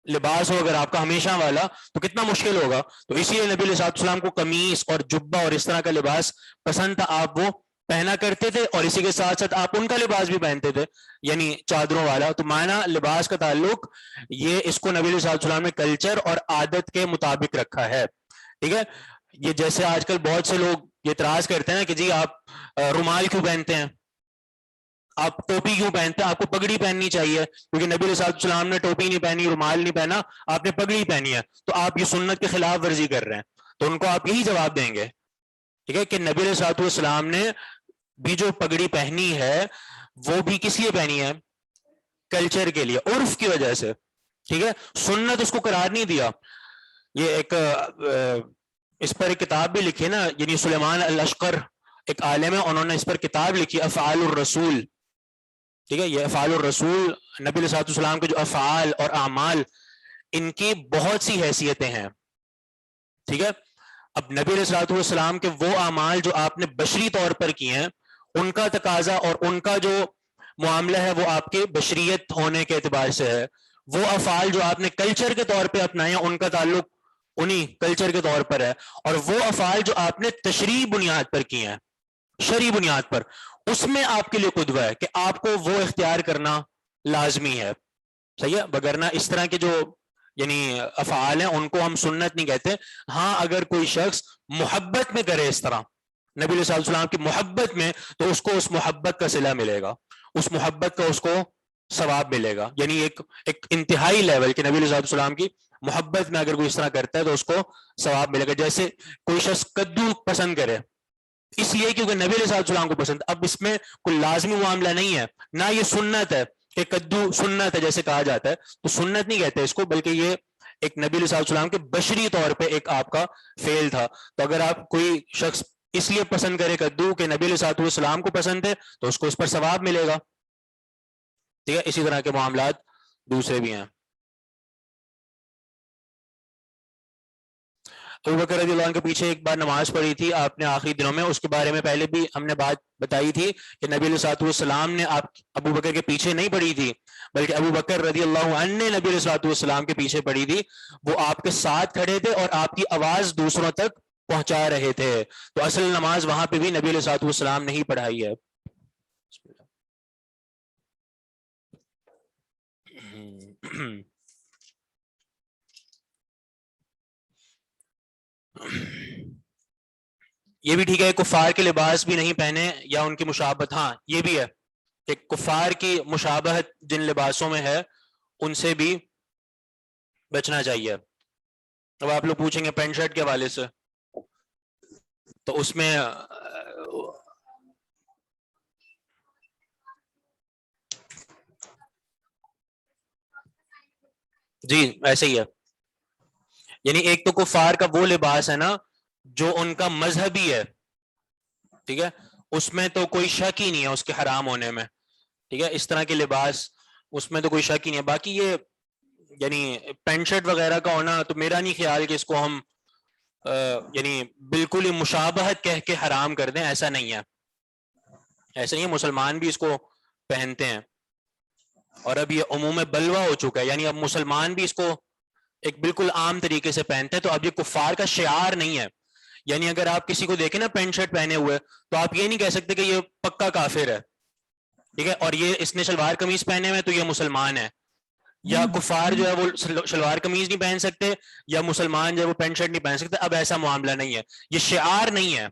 لباس ہو اگر آپ کا ہمیشہ والا تو کتنا مشکل ہوگا. تو اسی لیے نبی صلی اللہ علیہ وسلم کو قمیص اور جبہ اور اس طرح کا لباس پسند تھا، آپ وہ پہنا کرتے تھے، اور اسی کے ساتھ ساتھ آپ ان کا لباس بھی پہنتے تھے یعنی چادروں والا. تو معنی لباس کا تعلق یہ اس کو نبی صلی اللہ علیہ وسلم نے کلچر اور عادت کے مطابق رکھا ہے. ٹھیک ہے، یہ جیسے آج کل بہت سے لوگ یہ اعتراض کرتے ہیں کہ جی آپ رومال کیوں پہنتے ہیں، آپ ٹوپی کیوں پہنتے ہیں، آپ کو پگڑی پہننی چاہیے، کیونکہ نبی صلی اللہ علیہ وسلم نے ٹوپی نہیں پہنی، رومال نہیں پہنا، آپ نے پگڑی پہنی ہے، تو آپ یہ سنت کے خلاف ورزی کر رہے ہیں. تو ان کو آپ یہی جواب دیں گے ٹھیک ہے کہ نبی صلی اللہ علیہ وسلم نے بھی جو پگڑی پہنی ہے وہ بھی کس لیے پہنی ہے؟ کلچر کے لیے، عرف کی وجہ سے. ٹھیک ہے، سنت اس کو قرار نہیں دیا. یہ ایک اس پر ایک کتاب بھی لکھی نا، یعنی سلیمان الاشقر ایک عالم ہے، انہوں نے اس پر کتاب لکھی افعال الرسول. ٹھیک ہے، یہ افعال الرسول نبی صلی اللہ علیہ وسلم کے جو افعال اور اعمال ان کی بہت سی حیثیتیں ہیں. ٹھیک ہے، اب نبی صلی اللہ علیہ وسلم کے وہ اعمال جو آپ نے بشری طور پر کیے ہیں ان کا تقاضا اور ان کا جو معاملہ ہے وہ آپ کے بشریت ہونے کے اعتبار سے ہے. وہ افعال جو آپ نے کلچر کے طور پہ اپنائے ہیں ان کا تعلق انہی کلچر کے طور پر ہے، اور وہ افعال جو آپ نے تشریعی بنیاد پر کیے ہیں، شرعی بنیاد پر، اس میں آپ کے لیے قدوہ ہے کہ آپ کو وہ اختیار کرنا لازمی ہے. صحیح ہے، وگرنہ اس طرح کے جو یعنی افعال ہیں ان کو ہم سنت نہیں کہتے. ہاں اگر کوئی شخص محبت میں کرے اس طرح نبی صلی اللہ علیہ وسلم کی محبت میں، تو اس کو اس محبت کا صلہ ملے گا، اس محبت کا اس کو ثواب ملے گا. یعنی ایک انتہائی لیول کہ نبی صلی اللہ علیہ وسلم کی محبت میں اگر کوئی اس طرح کرتا ہے تو اس کو ثواب ملے گا. جیسے کوئی شخص کدو پسند کرے اس لیے کیونکہ نبی علیہ السلام کو پسند. اب اس میں کوئی لازمی معاملہ نہیں ہے، نہ یہ سنت ہے کہ کدو سنت ہے جیسے کہا جاتا ہے، تو سنت نہیں کہتے اس کو، بلکہ یہ ایک نبی علیہ السلام کے بشری طور پہ ایک آپ کا فعل تھا. تو اگر آپ کوئی شخص اس لیے پسند کرے کدو کہ نبی علیہ السلام کو پسند ہے تو اس کو اس پر ثواب ملے گا. ٹھیک ہے، اسی طرح کے معاملات دوسرے بھی ہیں. ابو بکر رضی اللہ عنہ کے پیچھے ایک بار نماز پڑھی تھی آپ نے آخری دنوں میں، اس کے بارے میں پہلے بھی ہم نے بات بتائی تھی کہ نبی علیہ السلام نے ابو بکر کے پیچھے نہیں پڑھی تھی، بلکہ ابو بکر رضی اللہ عنہ نے نبی علیہ السلام کے پیچھے پڑھی تھی. وہ آپ کے ساتھ کھڑے تھے اور آپ کی آواز دوسروں تک پہنچا رہے تھے. تو اصل نماز وہاں پہ بھی نبی علیہ السلام نے ہی پڑھائی ہے. یہ بھی ٹھیک ہے، کفار کے لباس بھی نہیں پہنے یا ان کی مشابہت. ہاں یہ بھی ہے کہ کفار کی مشابہت جن لباسوں میں ہے ان سے بھی بچنا چاہیے. اب آپ لوگ پوچھیں گے پینٹ شرٹ کے حوالے سے تو اس میں جی ایسے ہی ہے، یعنی ایک تو کفار کا وہ لباس ہے نا جو ان کا مذہبی ہے، ٹھیک ہے، اس میں تو کوئی شک ہی نہیں ہے اس کے حرام ہونے میں، ٹھیک ہے، اس طرح کے لباس اس میں تو کوئی شک ہی نہیں ہے. باقی یہ یعنی پینٹ شرٹ وغیرہ کا ہونا تو میرا نہیں خیال کہ اس کو ہم یعنی بالکل ہی مشابہت کہہ کے حرام کر دیں، ایسا نہیں ہے، ایسا نہیں ہے، مسلمان بھی اس کو پہنتے ہیں اور اب یہ عموم بلوہ ہو چکا ہے، یعنی اب مسلمان بھی اس کو ایک بالکل عام طریقے سے پہنتے ہیں. تو اب یہ کفار کا شعار نہیں ہے، یعنی اگر آپ کسی کو دیکھیں نا پینٹ شرٹ پہنے ہوئے تو آپ یہ نہیں کہہ سکتے کہ یہ پکا کافر ہے، ٹھیک ہے، اور یہ اس نے شلوار قمیض پہنے ہوئے تو یہ مسلمان ہے. یا کفار جو ہے وہ شلوار قمیض نہیں پہن سکتے، یا مسلمان جو ہے وہ پینٹ شرٹ نہیں پہن سکتے. اب ایسا معاملہ نہیں ہے، یہ شعار نہیں ہے،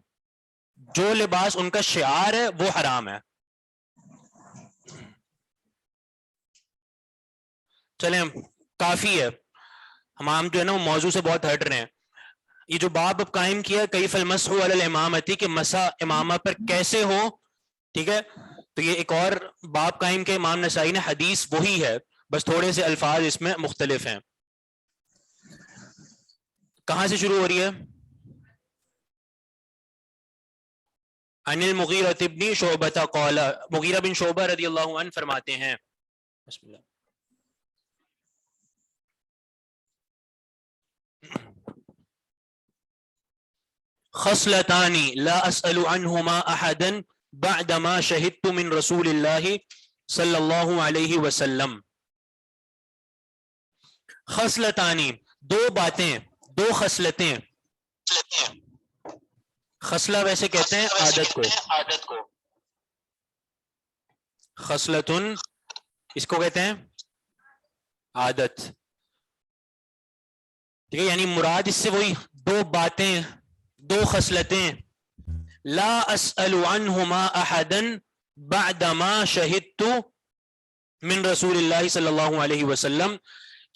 جو لباس ان کا شعار ہے وہ حرام ہے. چلیں کافی ہے، ہم جو ہے نا وہ موضوع سے بہت ہٹ رہے ہیں. یہ جو باب اب قائم کیا کیف المسح علی الامامتی کہ مسح امامہ پر کیسے ہو، ٹھیک ہے، تو یہ ایک اور باب قائم کیا امام نسائی نے، حدیث وہی ہے بس تھوڑے سے الفاظ اس میں مختلف ہیں. کہاں سے شروع ہو رہی ہے؟ عن المغیرہ بن شعبہ قال، مغیرہ بن شعبہ رضی اللہ عنہ فرماتے ہیں، بسم اللہ. خصلتان لا اسأل عنہما احدا بعدما شہدت من رسول اللہ صلی اللہ علیہ وسلم. خصلتانی، دو باتیں، دو خصلتیں. خصلہ ویسے کہتے ہیں عادت کو، خصلتن اس کو کہتے ہیں عادت، ٹھیک ہے، یعنی مراد اس سے وہی دو باتیں، دو خصلتیں. لا اسأل عنہما احدا بعدما شہدت من رسول اللہ صلی اللہ علیہ وسلم،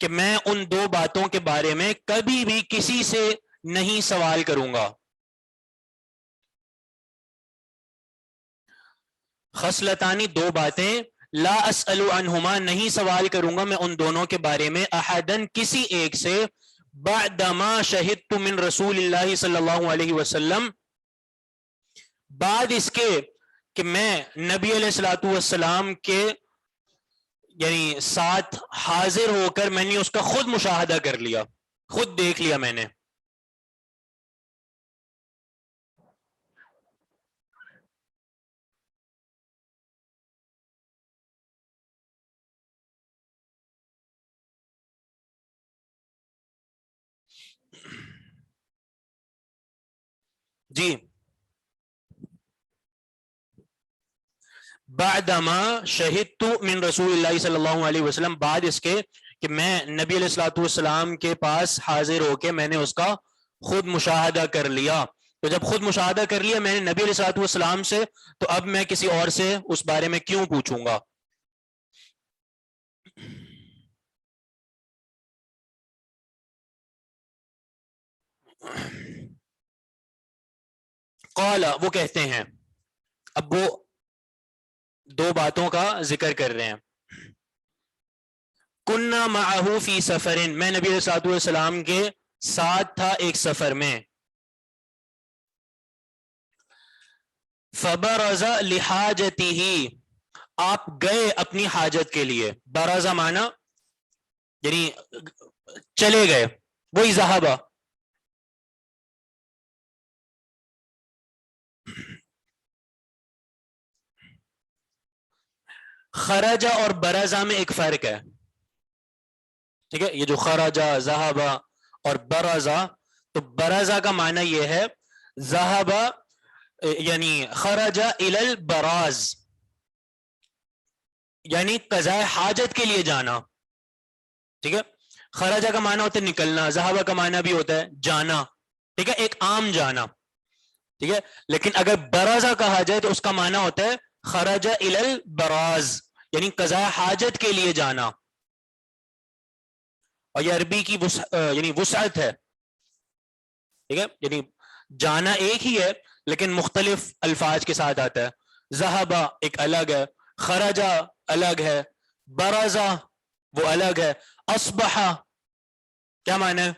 کہ میں ان دو باتوں کے بارے میں کبھی بھی کسی سے نہیں سوال کروں گا. خصلتانی، دو باتیں، لا اسأل عنہما نہیں سوال کروں گا میں ان دونوں کے بارے میں، احدن کسی ایک سے، بعدما شہدت من رسول اللہ صلی اللہ علیہ وسلم بعد اس کے کہ میں نبی علیہ الصلوۃ والسلام کے یعنی ساتھ حاضر ہو کر میں نے اس کا خود مشاہدہ کر لیا، خود دیکھ لیا میں نے. جی بعدما شہدت من رسول اللہ صلی اللہ علیہ وسلم، بعد اس کے کہ میں نبی علیہ الصلوۃ والسلام کے پاس حاضر ہو کے میں نے اس کا خود مشاہدہ کر لیا. تو جب خود مشاہدہ کر لیا میں نے نبی علیہ الصلوۃ والسلام سے، تو اب میں کسی اور سے اس بارے میں کیوں پوچھوں گا. قال، وہ کہتے ہیں، اب وہ دو باتوں کا ذکر کر رہے ہیں. کننا معه فی سفر، میں نبی علیہ الصلوۃ والسلام کے ساتھ تھا ایک سفر میں. فبرز لحاجته، آپ گئے اپنی حاجت کے لیے. برز مانا یعنی چلے گئے، وہی ذهب. خرج اور برزا میں ایک فرق ہے، ٹھیک ہے، یہ جو خرجا ذهب اور برزا، تو برزا کا معنی یہ ہے ذهب یعنی خرج الى البراز، یعنی قضاء حاجت کے لیے جانا، ٹھیک ہے. خرجہ کا معنی ہوتا ہے نکلنا، ذهب کا معنی بھی ہوتا ہے جانا، ٹھیک ہے، ایک عام جانا، ٹھیک ہے. لیکن اگر برزا کہا جائے تو اس کا معنی ہوتا ہے خرج الى البراز، یعنی قضاء حاجت کے لیے جانا. اور یہ عربی کی یعنی وسعت ہے، ٹھیک ہے، یعنی جانا ایک ہی ہے لیکن مختلف الفاظ کے ساتھ آتا ہے. ذہبا ایک الگ ہے, خرجا الگ ہے, برزا وہ الگ ہے, اصبحا کیا معنی ہے؟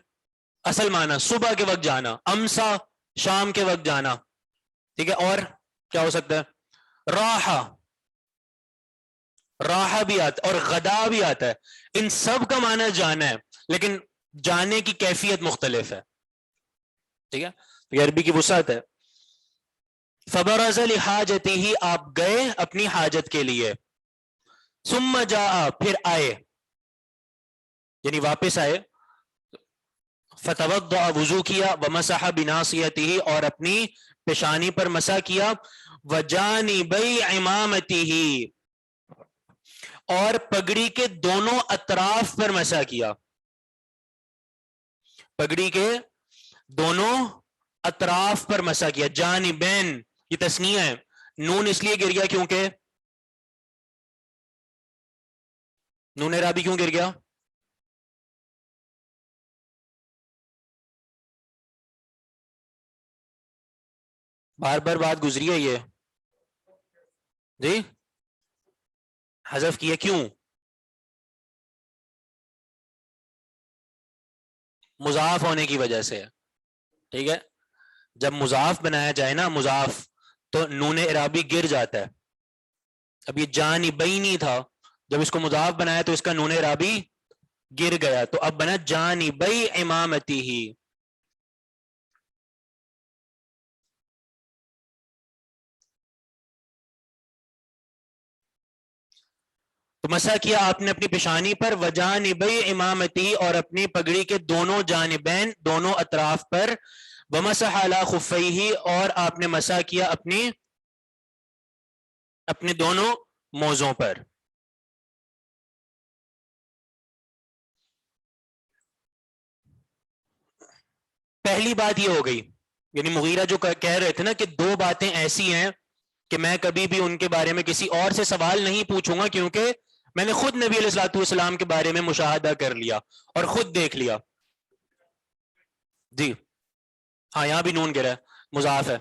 اصل معنی صبح کے وقت جانا, امسا شام کے وقت جانا, ٹھیک ہے. اور کیا ہو سکتا ہے؟ راحا, راحا بھی آتا ہے اور غدا بھی آتا ہے. ان سب کا معنی جانا ہے لیکن جانے کی کیفیت مختلف ہے, ٹھیک ہے. یہ عربی کی وسعت ہے. فبرز لحاجتہ, آپ گئے اپنی حاجت کے لیے. ثم جاء, پھر آئے یعنی واپس آئے. فتوضأ, وضو کیا. ومسح بناصیتہ, اور اپنی پیشانی پر مسح کیا. وجانبی عمامتہ, اور پگڑی کے دونوں اطراف پر مسح کیا. پگڑی کے دونوں اطراف پر مسح کیا. جانبین یہ تسنیہ ہے, نون اس لیے گر گیا کیونکہ نون رابی کیوں گر گیا؟ بار بار بات گزری ہے یہ جی, حذف کیا کیوں؟ مضاف ہونے کی وجہ سے, ٹھیک ہے. جب مضاف بنایا جائے نا مضاف, تو نون اعرابی گر جاتا ہے. اب یہ جانبینی تھا, جب اس کو مضاف بنایا تو اس کا نون اعرابی گر گیا, تو اب بنا جانبی امامتی ہی. تو مسح کیا آپ نے اپنی پیشانی پر. وجانبی امامتی, اور اپنی پگڑی کے دونوں جانبین دونوں اطراف پر. ومسح علی خفیہ, اور آپ نے مسح کیا اپنے دونوں موزوں پر. پہلی بات یہ ہو گئی, یعنی مغیرہ جو کہہ رہے تھے نا کہ دو باتیں ایسی ہیں کہ میں کبھی بھی ان کے بارے میں کسی اور سے سوال نہیں پوچھوں گا, کیونکہ میں نے خود نبی علیہ الصلوۃ والسلام کے بارے میں مشاہدہ کر لیا اور خود دیکھ لیا. جی ہاں, یہاں بھی نون گرا ہے, مضاف ہے.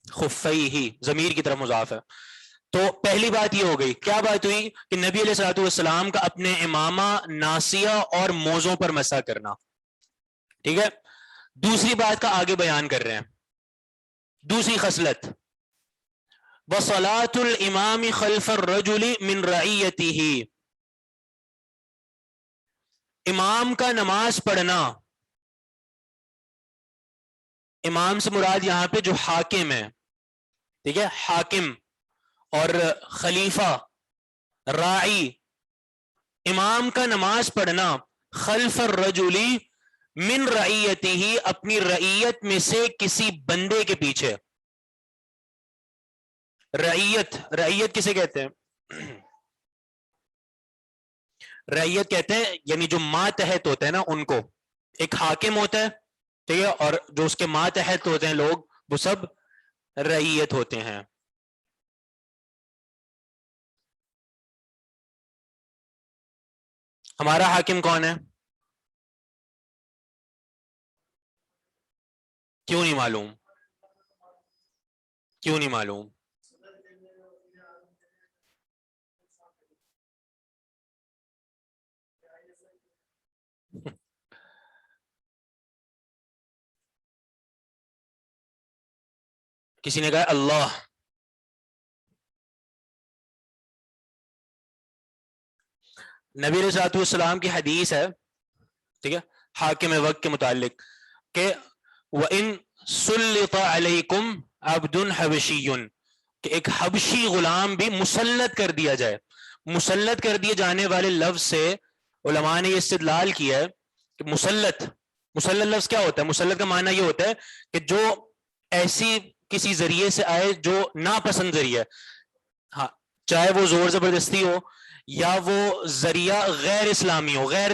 خفیہ ضمیر کی طرف مضاف ہے. تو پہلی بات یہ ہو گئی. کیا بات ہوئی کہ نبی علیہ الصلوۃ والسلام کا اپنے امامہ, ناصیہ اور موزوں پر مسح کرنا, ٹھیک ہے. دوسری بات کا آگے بیان کر رہے ہیں, دوسری خصلت. وصلاۃ الامام خلف الرجل من رعیتہ, امام کا نماز پڑھنا. امام سے مراد یہاں پہ جو حاکم ہے, ٹھیک ہے, حاکم اور خلیفہ, راعی. امام کا نماز پڑھنا خلف الرجل من رعیتہ, اپنی رعیت میں سے کسی بندے کے پیچھے. رعیت, رعیت کسے کہتے ہیں؟ رعیت کہتے ہیں یعنی جو ماتحت ہوتے ہیں نا ان کو. ایک حاکم ہوتا ہے, ٹھیک ہے, اور جو اس کے ماتحت ہوتے ہیں لوگ, وہ سب رعیت ہوتے ہیں. ہمارا حاکم کون ہے؟ کیوں نہیں معلوم؟ کیوں نہیں معلوم؟ کسی نے کہا اللہ. نبی علیہ الصلوۃ والسلام کی حدیث ہے, ٹھیک ہے, حاکم وقت کے متعلق, کہ وَإِن سُلِّطَ عَلَيْكُمْ عَبْدٌ حَبَشِيٌّ, کہ ایک حبشی غلام بھی مسلط کر دیا جائے. مسلط کر دیے جانے والے لفظ سے علماء نے یہ استدلال کیا ہے کہ مسلط لفظ کیا ہوتا ہے؟ مسلط کا معنی یہ ہوتا ہے کہ جو ایسی کسی ذریعے سے آئے جو ناپسند ذریعہ, ہاں, چاہے وہ زور زبردستی ہو یا وہ ذریعہ غیر اسلامی ہو, غیر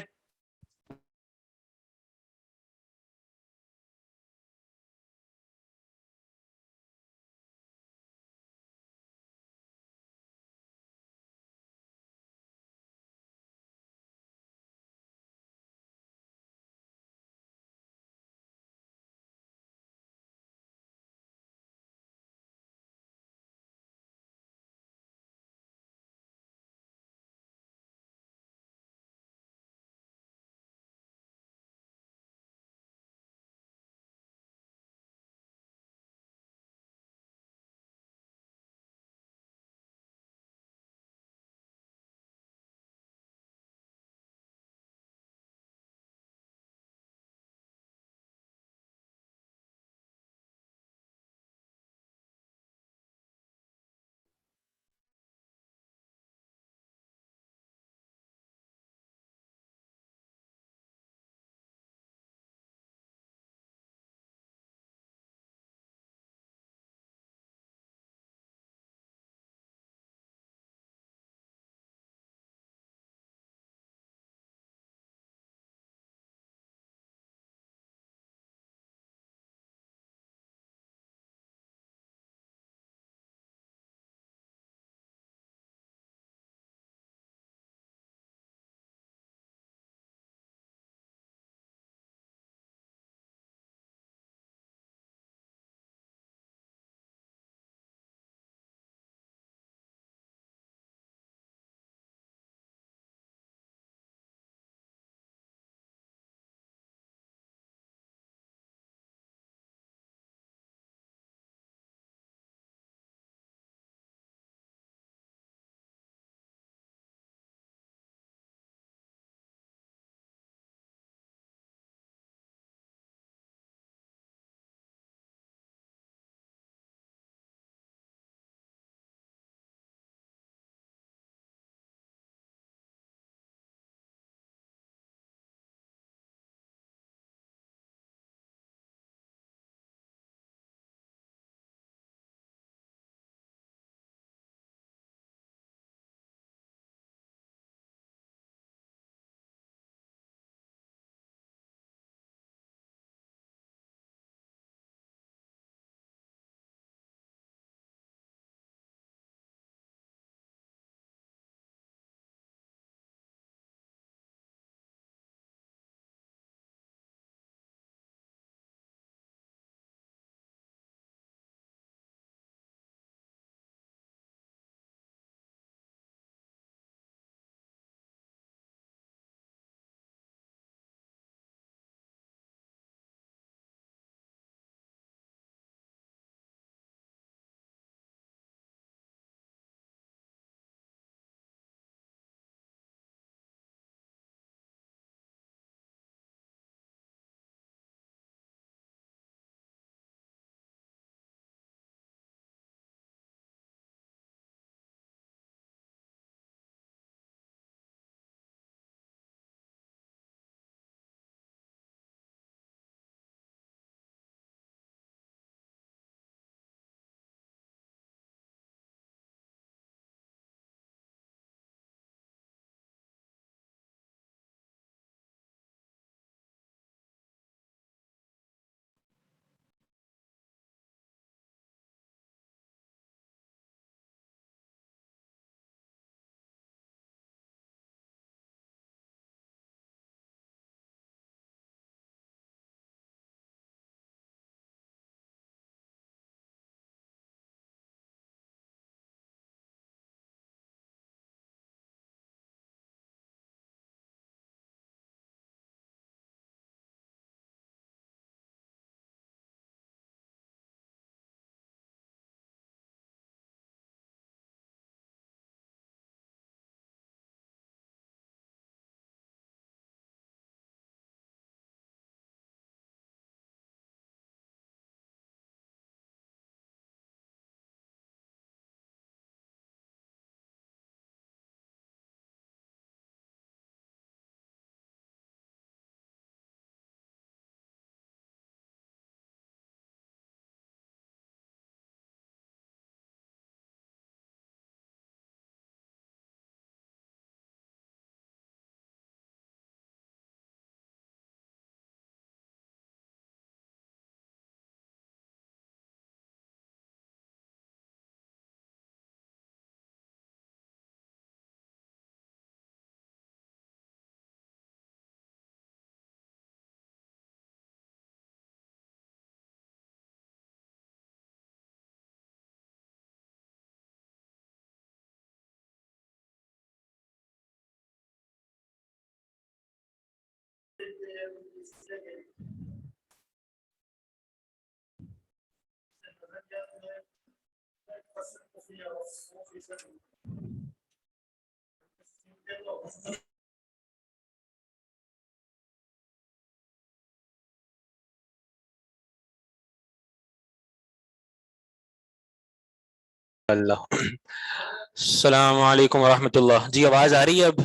اللہ السلام علیکم ورحمۃ اللہ. جی آواز آ رہی ہے اب؟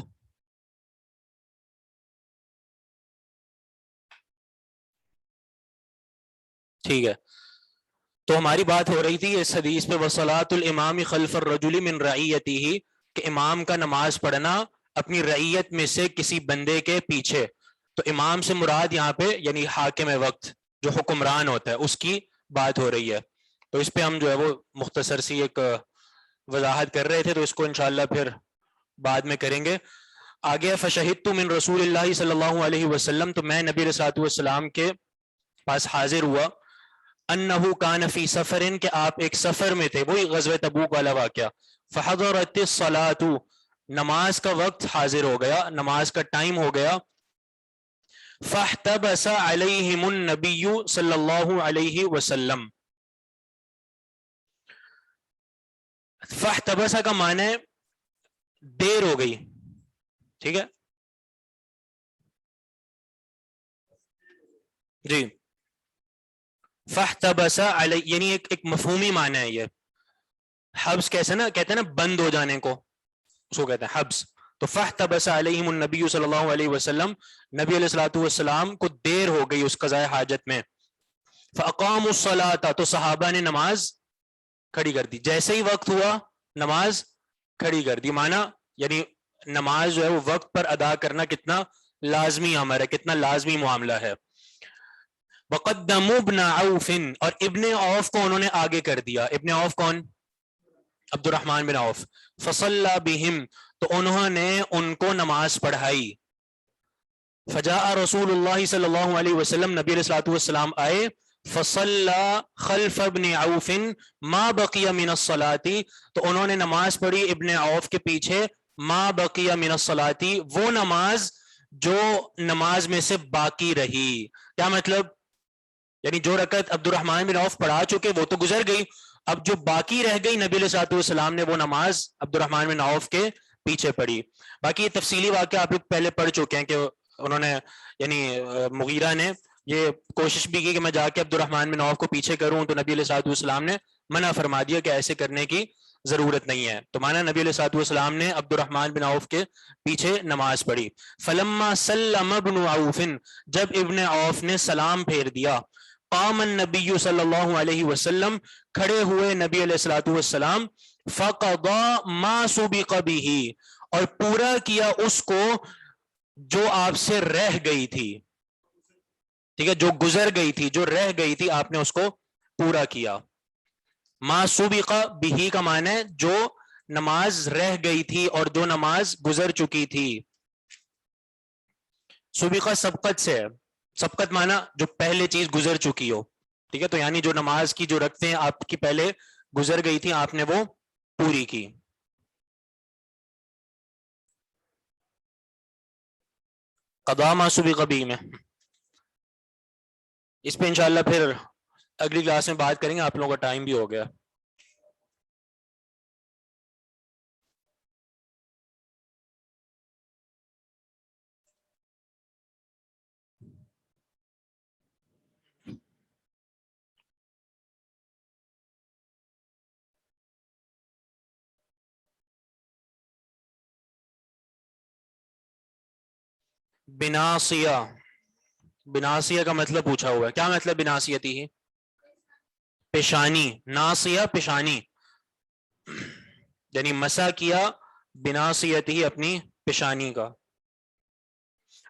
ٹھیک ہے. تو ہماری بات ہو رہی تھی اس حدیث پہ وصلاۃ الامام خلف الرجل من رعیتہ، کہ امام کا نماز پڑھنا اپنی رعیت میں سے کسی بندے کے پیچھے. تو امام سے مراد یہاں پہ یعنی حاکم وقت جو حکمران ہوتا ہے اس کی بات ہو رہی ہے. تو اس پہ ہم جو ہے وہ مختصر سی ایک وضاحت کر رہے تھے، تو اس کو انشاءاللہ پھر بعد میں کریں گے. آگے فشہدت من رسول اللہ صلی اللہ علیہ وسلم، تو میں نبی علیہ الصلوۃ والسلام کے پاس حاضر ہوا، انہ کان فی سفر، کہ آپ ایک سفر میں تھے، وہی غزوہ تبوک والا واقعہ. فحضرت الصلاۃ، نماز کا وقت حاضر ہو گیا، نماز کا ٹائم ہو گیا. فاحتبس علیہم النبی صلی اللہ علیہ وسلم. فاحتبس کا معنی ہے دیر ہو گئی، ٹھیک ہے جی. فاحتبس علی یعنی ایک مفہومی معنی ہے یہ. حبس کیسے نا کہتے ہیں نا بند ہو جانے کو، اس کو کہتے ہیں حبس. تو فاحتبس علیہم النبی صلی اللہ علیہ وسلم، نبی علیہ الصلوۃ والسلام کو دیر ہو گئی اس قضاء حاجت میں. فاقاموا الصلاۃ، تو صحابہ نے نماز کھڑی کر دی. جیسے ہی وقت ہوا نماز کھڑی کر دی. معنی یعنی نماز جو ہے وہ وقت پر ادا کرنا کتنا لازمی امر ہے، کتنا لازمی معاملہ ہے. وقدموا ابن عوف، اور ابن عوف کو انہوں نے آگے کر دیا. ابن عوف کون؟ عبد الرحمن بن عوف. فصلی بہم، تو انہوں نے ان کو نماز پڑھائی. فجاء رسول اللہ صلی اللہ علیہ وسلم، نبی علیہ الصلوۃ والسلام آئے. فصلی خلف ابن عوف ما بقی من الصلاۃ، تو انہوں نے نماز پڑھی ابن عوف کے پیچھے ما بقی من الصلاۃ، وہ نماز جو نماز میں سے باقی رہی. کیا مطلب؟ یعنی جو رکعت عبد الرحمن بن عوف پڑھا چکے وہ تو گزر گئی، اب جو باقی رہ گئی نبی علیہ الصلوۃ والسلام نے وہ نماز عبد الرحمن بن عوف کے پیچھے پڑھی. باقی یہ تفصیلی واقعہ آپ لوگ پہلے پڑھ چکے ہیں کہ انہوں نے یعنی مغیرہ نے یہ کوشش بھی کی کہ میں جا کے عبد الرحمن بن عوف کو پیچھے کروں، تو نبی علیہ الصلوۃ والسلام نے منع فرما دیا کہ ایسے کرنے کی ضرورت نہیں ہے. تو مانا نبی علیہ الصلوۃ والسلام نے عبد الرحمن بن عوف کے پیچھے نماز پڑھی. فلما سلم ابن عوف، جب ابن عوف نے سلام پھیر دیا. قام النبی صلی اللہ علیہ وسلم، کھڑے ہوئے نبی علیہ الصلوۃ والسلام. فقضى ما سبق به، اور پورا کیا اس کو جو آپ سے رہ گئی تھی. ٹھیک ہے، جو گزر گئی تھی، جو رہ گئی تھی، آپ نے اس کو پورا کیا. ما سبق به کا معنی ہے جو نماز رہ گئی تھی اور جو نماز گزر چکی تھی. سبقہ سبقت سے ہے، سبقت معنی جو پہلے چیز گزر چکی ہو. ٹھیک ہے، تو یعنی جو نماز کی جو رکھتے ہیں آپ کی پہلے گزر گئی تھی، آپ نے وہ پوری کی. قضا ما سبق به میں اس پہ انشاءاللہ پھر اگلی کلاس میں بات کریں گے. آپ لوگوں کا ٹائم بھی ہو گیا. بناصیہ، بناصیہ کا مطلب پوچھا ہوا ہے. کیا مطلب بناصیتی ہے؟ پیشانی. ناصیہ پیشانی، یعنی مسا کیا بناصیتی اپنی پیشانی کا.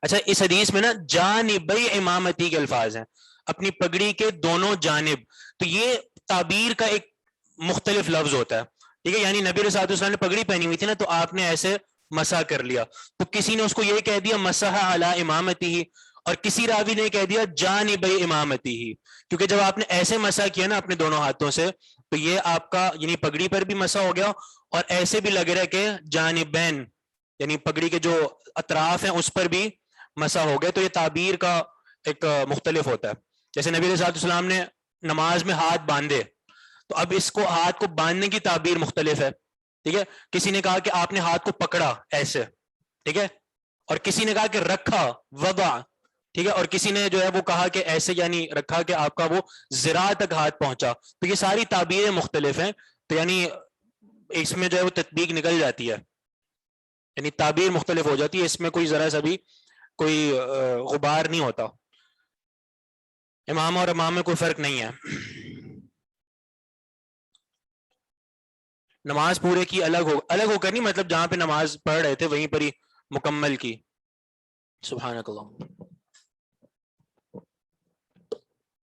اچھا اس حدیث میں نا جانبی امامتی کے الفاظ ہیں، اپنی پگڑی کے دونوں جانب. تو یہ تعبیر کا ایک مختلف لفظ ہوتا ہے. ٹھیک ہے، یعنی نبی علیہ الصلوۃ والسلام نے پگڑی پہنی ہوئی تھی نا، تو آپ نے ایسے مسح کر لیا. تو کسی نے اس کو یہ کہہ دیا مسح علی امامتی ہی، اور کسی راوی نے کہہ دیا جانبی امامتی ہی. کیونکہ جب آپ نے ایسے مسح کیا نا اپنے دونوں ہاتھوں سے، تو یہ آپ کا یعنی پگڑی پر بھی مسح ہو گیا، اور ایسے بھی لگ رہا ہے کہ جانبین یعنی پگڑی کے جو اطراف ہیں اس پر بھی مسا ہو گئے. تو یہ تعبیر کا ایک مختلف ہوتا ہے. جیسے نبی علیہ الصلوۃ والسلام نے نماز میں ہاتھ باندھے, تو اب اس کو ہاتھ کو باندھنے کی تعبیر مختلف ہے, ٹھیک ہے. کسی نے کہا کہ آپ نے ہاتھ کو پکڑا ایسے, ٹھیک ہے, اور کسی نے کہا کہ رکھا, وضع, ٹھیک ہے, اور کسی نے جو ہے وہ کہا کہ ایسے یعنی رکھا کہ آپ کا وہ ذراع تک ہاتھ پہنچا. تو یہ ساری تعبیریں مختلف ہیں, تو یعنی اس میں جو ہے وہ تطبیق نکل جاتی ہے, یعنی تعبیر مختلف ہو جاتی ہے, اس میں کوئی ذرا سا بھی کوئی غبار نہیں ہوتا. امام اور امام میں کوئی فرق نہیں ہے. نماز پورے کی الگ ہو کر نہیں, مطلب جہاں پہ نماز پڑھ رہے تھے وہیں پر ہی مکمل کی. سبحانک اللہ.